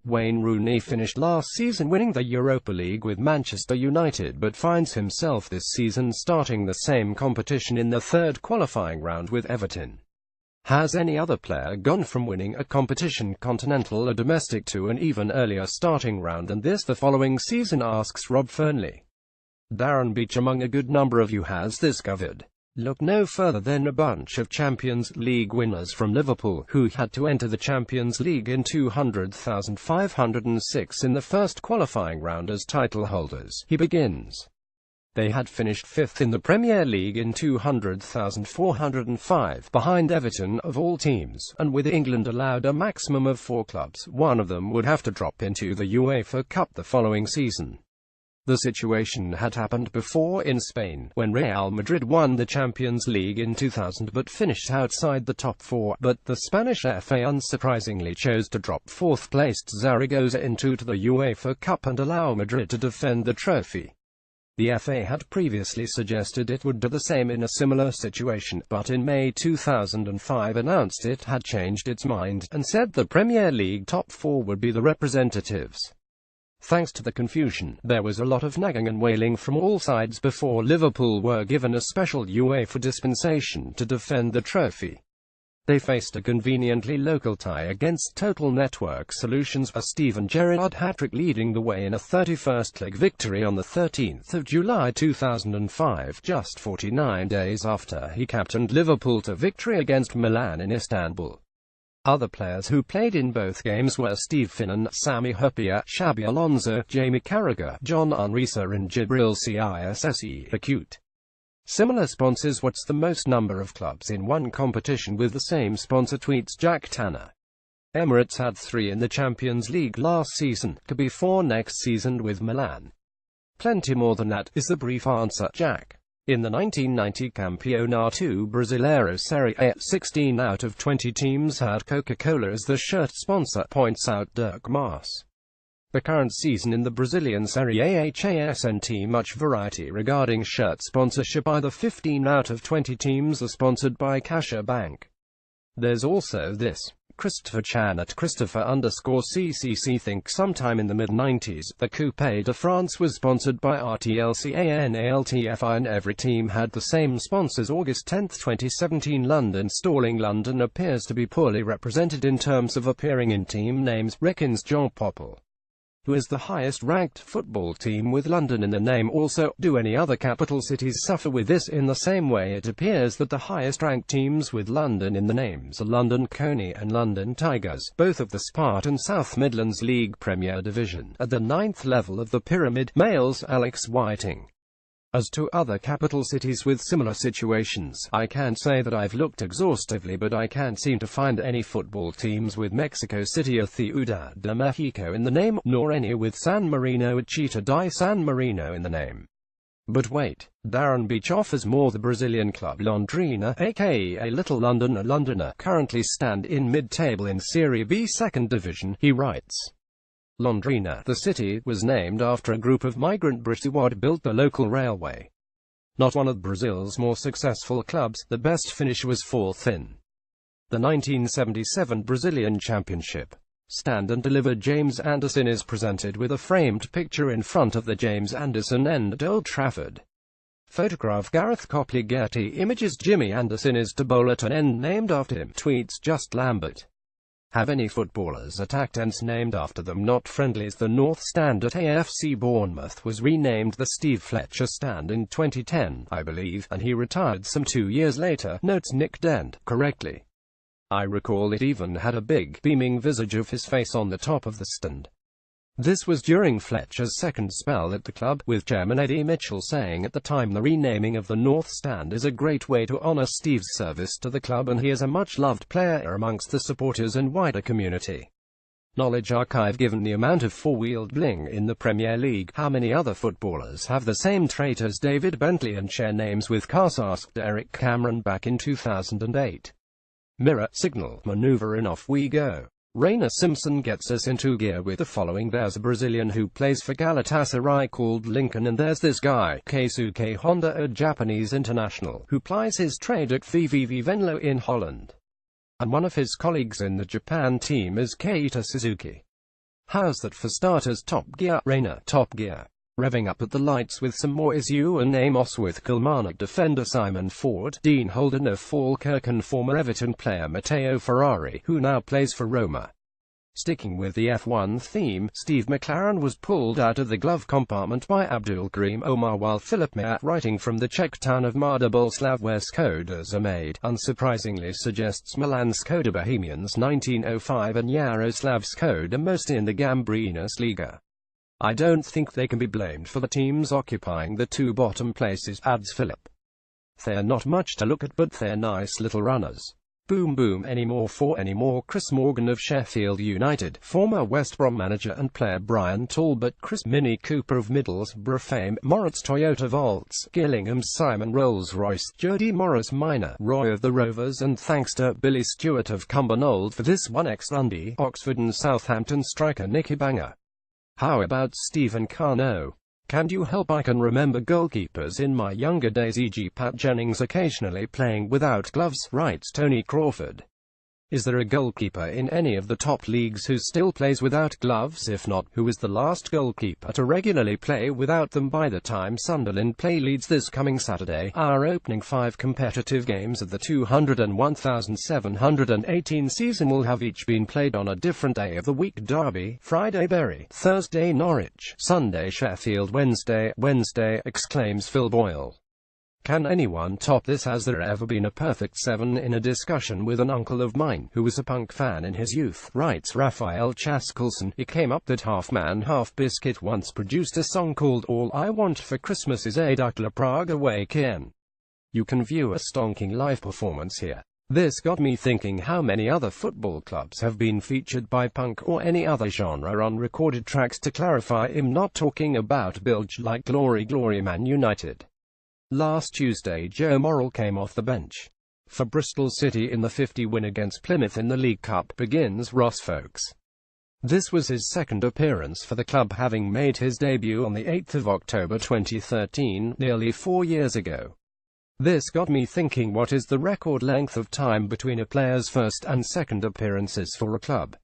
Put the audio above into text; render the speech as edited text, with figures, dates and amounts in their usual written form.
Wayne Rooney finished last season winning the Europa League with Manchester United but finds himself this season starting the same competition in the third qualifying round with Everton. Has any other player gone from winning a competition, continental or domestic, to an even earlier starting round than this the following season, asks Rob Fernley. Darren Beach among a good number of you has discovered. Look no further than a bunch of Champions League winners from Liverpool, who had to enter the Champions League in 200,506 in the first qualifying round as title holders. He begins. They had finished fifth in the Premier League in 200,405, behind Everton of all teams, and with England allowed a maximum of 4 clubs, one of them would have to drop into the UEFA Cup the following season. The situation had happened before in Spain, when Real Madrid won the Champions League in 2000 but finished outside the top 4, but the Spanish FA unsurprisingly chose to drop fourth-placed Zaragoza into the UEFA Cup and allow Madrid to defend the trophy. The FA had previously suggested it would do the same in a similar situation, but in May 2005 announced it had changed its mind, and said the Premier League top 4 would be the representatives. Thanks to the confusion, there was a lot of nagging and wailing from all sides before Liverpool were given a special UEFA dispensation to defend the trophy. They faced a conveniently local tie against Total Network Solutions, a Steven Gerrard hat-trick leading the way in a 31st leg victory on the 13th of July 2005, just 49 days after he captained Liverpool to victory against Milan in Istanbul. Other players who played in both games were Steve Finnan, Sami Hyypiä, Xabi Alonso, Jamie Carragher, John Unrisa and Jibril Cisse. Acute. Similar sponsors. What's the most number of clubs in one competition with the same sponsor, tweets Jack Tanner. Emirates had 3 in the Champions League last season, could be 4 next season with Milan. Plenty more than that, is the brief answer, Jack. In the 1990 Campeonato Brasileiro Serie A, 16 out of 20 teams had Coca-Cola as the shirt sponsor, points out Dirk Maas. The current season in the Brazilian Serie A hasn't much variety regarding shirt sponsorship either. 15 out of 20 teams are sponsored by Caixa Bank. There's also this. Christopher Chan at Christopher_CCC thinks sometime in the mid-90s, the Coupe de France was sponsored by RTLCANALTFI and every team had the same sponsors. August 10, 2017. London stalling. London appears to be poorly represented in terms of appearing in team names, reckons John Popple, who is the highest-ranked football team with London in the name. Also, do any other capital cities suffer with this? In the same way, it appears that the highest-ranked teams with London in the names are London Coney and London Tigers, both of the Spartan South Midlands League Premier Division. At the 9th level of the pyramid, males Alex Whiting. As to other capital cities with similar situations, I can't say that I've looked exhaustively, but I can't seem to find any football teams with Mexico City or Ciudad de Mexico in the name, nor any with San Marino at Città di San Marino in the name. But wait, Darren Beach offers more. The Brazilian club Londrina, aka Little London, a Londoner, currently stand in mid-table in Serie B 2nd Division, he writes. Londrina, the city, was named after a group of migrant Brits who had built the local railway. Not one of Brazil's more successful clubs, the best finish was 4th in the 1977 Brazilian Championship. Stand and Deliver. James Anderson is presented with a framed picture in front of the James Anderson End at Old Trafford. Photograph. Gareth Copley. Getty Images. Jimmy Anderson is to bowl at an end named after him, tweets Just Lambert. Have any footballers attacked ends named after them? Not friendlies. The North Stand at AFC Bournemouth was renamed the Steve Fletcher Stand in 2010, I believe, and he retired some 2 years later, notes Nick Dent, correctly. I recall it even had a big, beaming visage of his face on the top of the stand. This was during Fletcher's second spell at the club, with chairman Eddie Mitchell saying at the time the renaming of the North Stand is a great way to honor Steve's service to the club and he is a much-loved player amongst the supporters and wider community. Knowledge Archive. Given the amount of four-wheeled bling in the Premier League, how many other footballers have the same trait as David Bentley and share names with Cars? Asked Eric Cameron back in 2008. Mirror, signal, maneuver and off we go. Rainer Simpson gets us into gear with the following. There's a Brazilian who plays for Galatasaray called Lincoln, and there's this guy, Keisuke Honda, a Japanese international, who plies his trade at VVV Venlo in Holland. And one of his colleagues in the Japan team is Keita Suzuki. How's that for starters? Top Gear, Rainer, Top Gear. Revving up at the lights with some more is Ewan Amos with Kilmarnock defender Simon Ford, Dean Holden of Falkirk and former Everton player Matteo Ferrari, who now plays for Roma. Sticking with the F1 theme, Steve McLaren was pulled out of the glove compartment by Abdul Karim Omar while Philip Mayat, writing from the Czech town of Mladá Boleslav where Skodas are made, unsurprisingly suggests Milan Skoda Bohemians 1905 and Yaroslav Skoda most in the Gambrinus Liga. I don't think they can be blamed for the teams occupying the two bottom places, adds Philip. They're not much to look at, but they're nice little runners. Boom boom anymore. Chris Morgan of Sheffield United, former West Brom manager and player Brian Talbot, Chris Mini Cooper of Middlesbrough fame, Moritz Toyota Volts, Gillingham's Simon Rolls-Royce, Jody Morris Minor, Roy of the Rovers, and thanks to Billy Stewart of Cumbernauld for this one, ex-Dundee, Oxford and Southampton striker Nicky Banger. How about Stephen Carno? Can you help? I can remember goalkeepers in my younger days, e.g. Pat Jennings occasionally playing without gloves, writes Tony Crawford. Is there a goalkeeper in any of the top leagues who still plays without gloves? If not, who is the last goalkeeper to regularly play without them by the time Sunderland play Leeds this coming Saturday? Our opening 5 competitive games of the 201,718 season will have each been played on a different day of the week. Derby, Friday Bury, Thursday Norwich, Sunday Sheffield, Wednesday, exclaims Phil Boyle. Can anyone top this? Has there ever been a perfect 7? In a discussion with an uncle of mine, who was a punk fan in his youth, writes Raphael Chaskelson, it came up that Half Man Half Biscuit once produced a song called All I Want for Christmas is a Dukla Prague Awaken. You can view a stonking live performance here. This got me thinking how many other football clubs have been featured by punk or any other genre on recorded tracks. To clarify, I'm not talking about bilge like Glory Glory Man United. Last Tuesday Joe Morrell came off the bench for Bristol City in the 50 win against Plymouth in the League Cup, begins Ross Folks. This was his second appearance for the club, having made his debut on the 8th of October 2013, nearly 4 years ago. This got me thinking, what is the record length of time between a player's first and second appearances for a club?